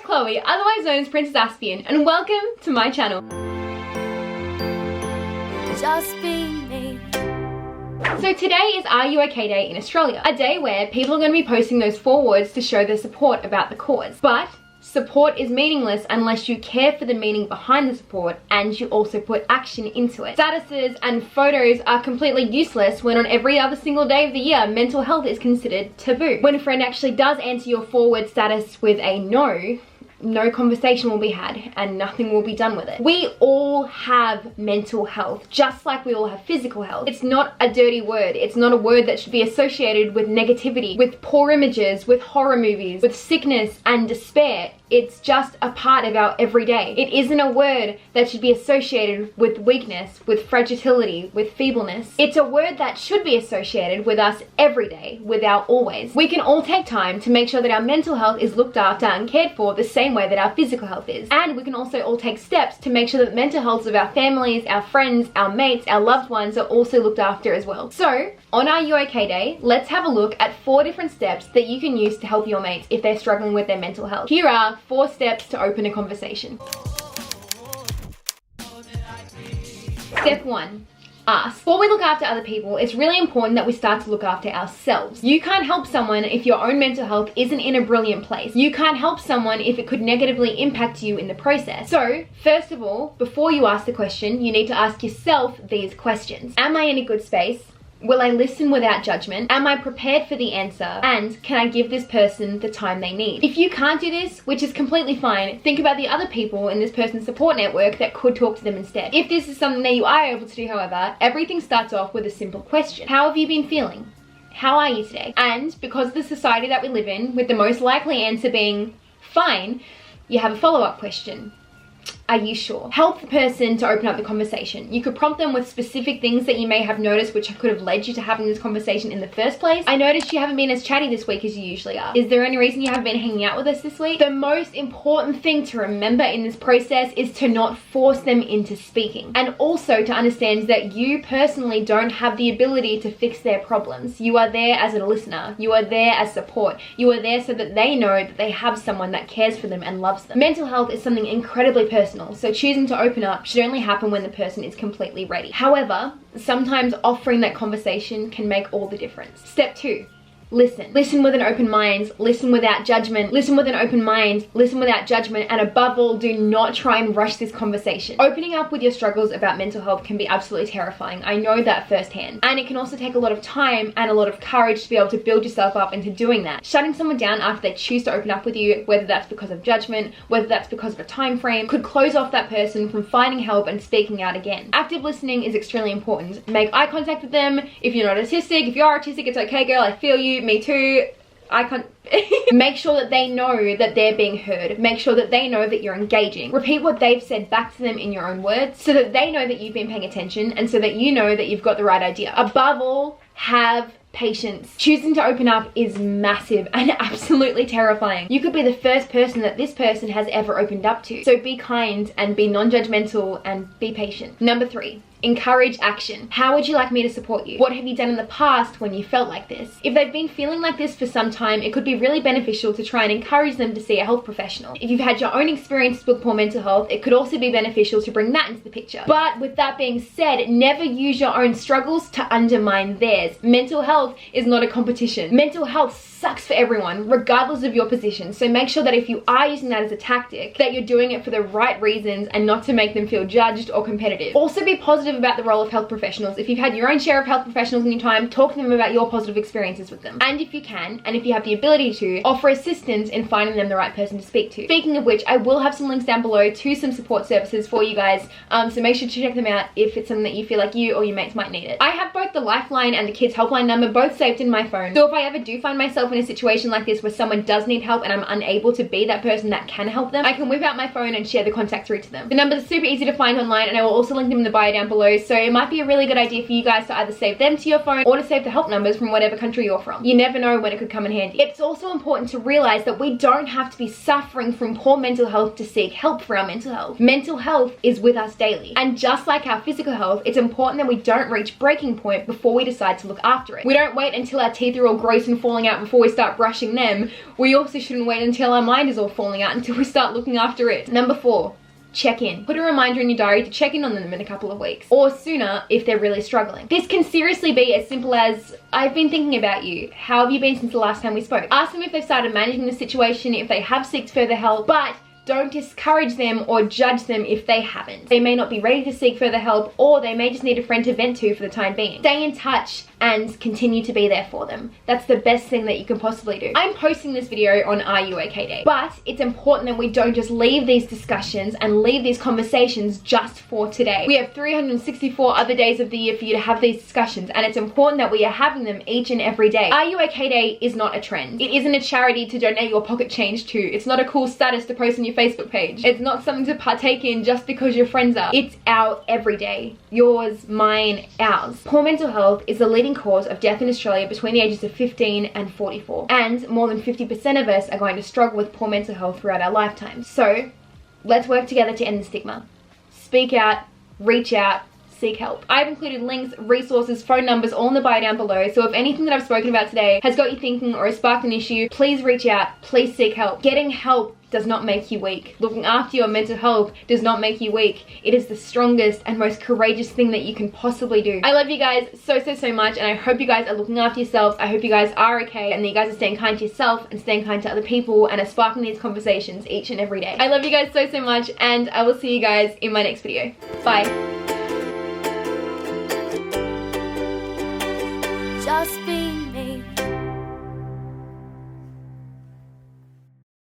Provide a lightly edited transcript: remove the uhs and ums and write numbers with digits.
Chloe, otherwise known as Princess Aspian, and welcome to my channel. Just be me. So today is Are You OK Day in Australia, a day where people are going to be posting those 4 words to show their support about the cause. But support is meaningless unless you care for the meaning behind the support and you also put action into it. Statuses and photos are completely useless when on every other single day of the year, mental health is considered taboo. When a friend actually does answer your 4-word status with a no conversation will be had and nothing will be done with it. We all have mental health, just like we all have physical health. It's not a dirty word. It's not a word that should be associated with negativity, with poor images, with horror movies, with sickness and despair. It's just a part of our everyday. It isn't a word that should be associated with weakness, with fragility, with feebleness. It's a word that should be associated with us every day, with our always. We can all take time to make sure that our mental health is looked after and cared for the same way that our physical health is. And we can also all take steps to make sure that the mental health of our families, our friends, our mates, our loved ones are also looked after as well. So, on Are You OK Day, let's have a look at 4 different steps that you can use to help your mates if they're struggling with their mental health. Here are 4 steps to open a conversation. Step 1. Ask. Before we look after other people, it's really important that we start to look after ourselves. You can't help someone if your own mental health isn't in a brilliant place. You can't help someone if it could negatively impact you in the process. So, first of all, before you ask the question, you need to ask yourself these questions. Am I in a good space? Will I listen without judgment? Am I prepared for the answer? And can I give this person the time they need? If you can't do this, which is completely fine, think about the other people in this person's support network that could talk to them instead. If this is something that you are able to do, however, everything starts off with a simple question. How have you been feeling? How are you today? And because of the society that we live in, with the most likely answer being fine, you have a follow-up question. Are you sure? Help the person to open up the conversation. You could prompt them with specific things that you may have noticed which could have led you to having this conversation in the first place. I noticed you haven't been as chatty this week as you usually are. Is there any reason you haven't been hanging out with us this week? The most important thing to remember in this process is to not force them into speaking. And also to understand that you personally don't have the ability to fix their problems. You are there as a listener. You are there as support. You are there so that they know that they have someone that cares for them and loves them. Mental health is something incredibly personal. So choosing to open up should only happen when the person is completely ready. However, sometimes offering that conversation can make all the difference. Step 2. Listen. Listen with an open mind, listen without judgment, listen with an open mind, listen without judgment, and above all, do not try and rush this conversation. Opening up with your struggles about mental health can be absolutely terrifying. I know that firsthand. And it can also take a lot of time and a lot of courage to be able to build yourself up into doing that. Shutting someone down after they choose to open up with you, whether that's because of judgment, whether that's because of a time frame, could close off that person from finding help and speaking out again. Active listening is extremely important. Make eye contact with them. If you're not autistic, if you are autistic, it's okay, girl, I feel you. Me too. I can't. Make sure that they know that they're being heard. Make sure that they know that you're engaging. Repeat what they've said back to them in your own words so that they know that you've been paying attention and so that you know that you've got the right idea. Above all, have patience. Choosing to open up is massive and absolutely terrifying. You could be the first person that this person has ever opened up to. So be kind and be non-judgmental and be patient. Number 3. Encourage action. How would you like me to support you? What have you done in the past when you felt like this? If they've been feeling like this for some time, it could be really beneficial to try and encourage them to see a health professional. If you've had your own experience with poor mental health, it could also be beneficial to bring that into the picture. But with that being said, never use your own struggles to undermine theirs. Mental health is not a competition. Mental health sucks for everyone, regardless of your position. So make sure that if you are using that as a tactic, that you're doing it for the right reasons and not to make them feel judged or competitive. Also be positive about the role of health professionals. If you've had your own share of health professionals in your time, talk to them about your positive experiences with them. And if you can, and if you have the ability to, offer assistance in finding them the right person to speak to. Speaking of which, I will have some links down below to some support services for you guys, so make sure to check them out if it's something that you feel like you or your mates might need it. I have both the Lifeline and the kids helpline number both saved in my phone. So if I ever do find myself in a situation like this where someone does need help and I'm unable to be that person that can help them, I can whip out my phone and share the contact through to them. The numbers are super easy to find online and I will also link them in the bio down below below, so it might be a really good idea for you guys to either save them to your phone or to save the help numbers from whatever country you're from. You never know when it could come in handy. It's also important to realize that we don't have to be suffering from poor mental health to seek help for our mental health. Mental health is with us daily, and just like our physical health, it's important that we don't reach breaking point before we decide to look after it. We don't wait until our teeth are all gross and falling out before we start brushing them. We also shouldn't wait until our mind is all falling out until we start looking after it. Number 4. Check in. Put a reminder in your diary to check in on them in a couple of weeks, or sooner if they're really struggling. This can seriously be as simple as, I've been thinking about you. How have you been since the last time we spoke? Ask them if they've started managing the situation, if they have sought further help, but don't discourage them or judge them if they haven't. They may not be ready to seek further help, or they may just need a friend to vent to for the time being. Stay in touch and continue to be there for them. That's the best thing that you can possibly do. I'm posting this video on Are You OK Day, but it's important that we don't just leave these discussions and leave these conversations just for today. We have 364 other days of the year for you to have these discussions, and it's important that we are having them each and every day. Are You OK Day is not a trend. It isn't a charity to donate your pocket change to. It's not a cool status to post on your Facebook page. It's not something to partake in just because your friends are. It's our everyday. Yours, mine, ours. Poor mental health is the leading cause of death in Australia between the ages of 15 and 44. And more than 50% of us are going to struggle with poor mental health throughout our lifetime. So let's work together to end the stigma. Speak out, reach out, seek help. I've included links, resources, phone numbers all in the bio down below, so if anything that I've spoken about today has got you thinking or has sparked an issue, please reach out, please seek help. Getting help does not make you weak. Looking after your mental health does not make you weak. It is the strongest and most courageous thing that you can possibly do. I love you guys so much, and I hope you guys are looking after yourselves. I hope you guys are okay, and that you guys are staying kind to yourself and staying kind to other people and are sparking these conversations each and every day. I love you guys so much, and I will see you guys in my next video. Bye.